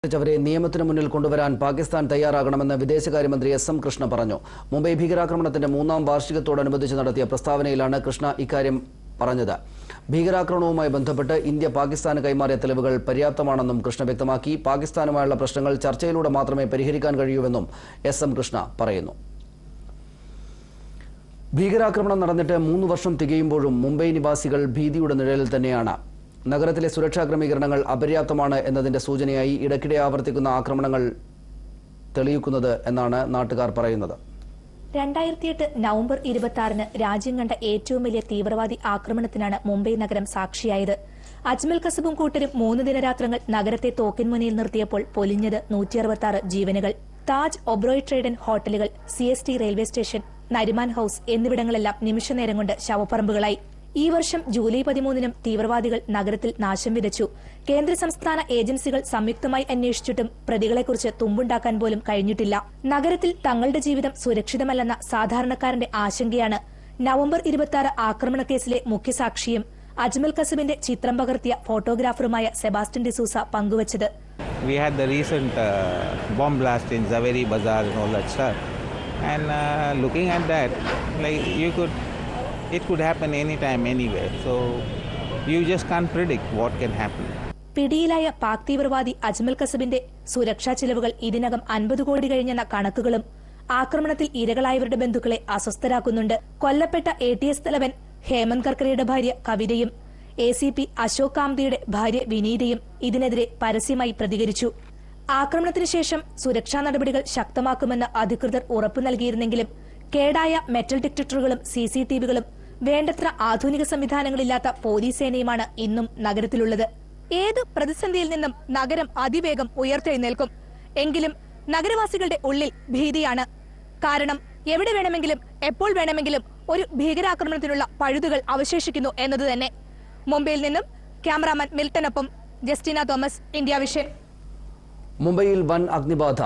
അവരെ നിയമത്തിന് മുന്നിൽ കൊണ്ടുവരാൻ പാകിസ്ഥാൻ തയ്യാറാകണമെന്ന് വിദേശകാര്യമന്ത്രി എസ് എം കൃഷ്ണ പറഞ്ഞു. മുംബൈ ഭീകരാക്രമണത്തിന്റെ 3ാം വാർഷികത്തോടനുബന്ധിച്ച് നടത്തിയ പ്രസ്താവനയിലാണ് കൃഷ്ണ ഇക്കാര്യം പറഞ്ഞത്. ഭീകരാക്രമണവുമായി ബന്ധപ്പെട്ട് ഇന്ത്യ പാകിസ്ഥാന് കൈമാറിയ തെളിവുകൾ പര്യാപ്തമാണെന്നും കൃഷ്ണ വ്യക്തമാക്കി. പാകിസ്ഥാനുമായുള്ള പ്രശ്നങ്ങൾ ചർച്ചയിലൂടെ മാത്രമേ പരിഹരിക്കാൻ കഴിയൂവെന്നും എസ് എം കൃഷ്ണ പറയുന്നു. ഭീകരാക്രമണം നടന്നിട്ട് 3 വർഷം തികയുമ്പോഴും മുംബൈ നിവാസികൾ ഭീതിയുടെ നിഴലിൽ തന്നെയാണ്. നഗരത്തിലെ സുരക്ഷാ ക്രമീകരണങ്ങൾ അപര്യാപ്തമാണ് എന്നതിന്റെ സൂചനയായി ഇടയ്ക്കിടെ ആവർത്തിക്കുന്ന ആക്രമണങ്ങൾ തെളിയിക്കുന്നത് എന്നാണ് നാട്ടുകാർ പറയുന്നത്. 2008 നവംബർ 26-ന് രാജ്യം കണ്ട ഏറ്റവും വലിയ തീവ്രവാദി ആക്രമണത്തിനാണ് മുംബൈ നഗരം സാക്ഷിയായത്. അജ്മൽ കസബും കൂട്ടരും 3 ദിനരാത്രങ്ങൾ നഗരത്തെ തോക്കിൻമുനയിൽ നിർത്തിയപ്പോൾ പൊലിഞ്ഞത് 166 ജീവനുകൾ. താജ്, ഒബ്രോയ് ട്രേഡൻ ഹോട്ടലുകൾ, CST railway station, Nariman house എന്നിവിടങ്ങളെല്ലാം നിമിഷനേരം കൊണ്ട് ശവപ്പറമ്പുകളായി. ഈ വർഷം ജൂലൈ 13-നും തീവ്രവാദികൾ നഗരത്തിൽ നാശം വിതച്ചു. കേന്ദ്ര സംസ്ഥാന ഏജൻസികൾ സംയുക്തമായി അന്വേഷിച്ചിട്ടും പ്രതികളെക്കുറിച്ച് തുമ്പുണ്ടാക്കാൻ പോലും കഴിഞ്ഞിട്ടില്ല. നഗരത്തിൽ തങ്ങളുടെ ജീവിതം സുരക്ഷിതമല്ലെന്ന സാധാരണക്കാരന്റെ ആശങ്കയാണ് നവംബർ 26 ആക്രമണക്കേസിലെ മുഖ്യസാക്ഷിയും അജ്മൽ കസബിന്റെ ചിത്രം പകർത്തിയ ഫോട്ടോഗ്രാഫറുമായ സെബാസ്റ്റ്യൻ ഡിസൂസ പങ്കുവച്ചത്. We had the recent bomb blast in Zaveri Bazaar and all that stuff. And looking at that, it could happen anytime, anywhere. So you just can't predict what can happen. പിടിയിലായ പാക് തീവ്രവാദി അജ്മൽ കസബിന്റെ സുരക്ഷാ ചിലവുകൾ ഇതിനകം 50 കോടി കഴിഞ്ഞെന്ന കണക്കുകളും ആക്രമണത്തിൽ ഇരകളായവരുടെ ബന്ധുക്കളെ അസ്വസ്ഥരാക്കുന്നുണ്ട്. കൊല്ലപ്പെട്ട ATS തലവൻ ഹേമന്ത് കർക്കരയുടെ ഭാര്യ കവിതയും ACP അശോക് കാംതിയുടെ ഭാര്യ വിനീതയും ഇതിനെതിരെ പരസ്യമായി പ്രതികരിച്ചു. ആക്രമണത്തിന് ശേഷം സുരക്ഷാ നടപടികൾ ശക്തമാക്കുമെന്ന് അധികൃതർ ഉറപ്പു നൽകിയിരുന്നെങ്കിലും കേടായ മെറ്റൽ ഡിറ്റക്ടറുകളും CCTVകളും വേണ്ടത്ര ആധുനിക സംവിധാനങ്ങളില്ലാത്ത പോലീസ് സേനയുമാണ് ഇന്നും നഗരത്തിലുള്ളത്. ഏത് പ്രതിസന്ധിയിൽ നിന്നും നഗരം അതിവേഗം ഉയർത്തെഴുന്നേൽക്കും. എങ്കിലും നഗരവാസികളുടെ ഉള്ളിൽ ഭീതിയാണ്. കാരണം എവിടെ വേണമെങ്കിലും എപ്പോൾ വേണമെങ്കിലും ഒരു ഭീകരാക്രമണത്തിനുള്ള പഴുതുകൾ അവശേഷിക്കുന്നു എന്നത് തന്നെ. മുംബൈയിൽ നിന്നും ക്യാമറാമാൻ മിൽട്ടനൊപ്പം ജസ്റ്റിന തോമസ്, ഇന്ത്യ വിഷൻ. മുംബൈയിൽ വൻ അഗ്നിബാധ.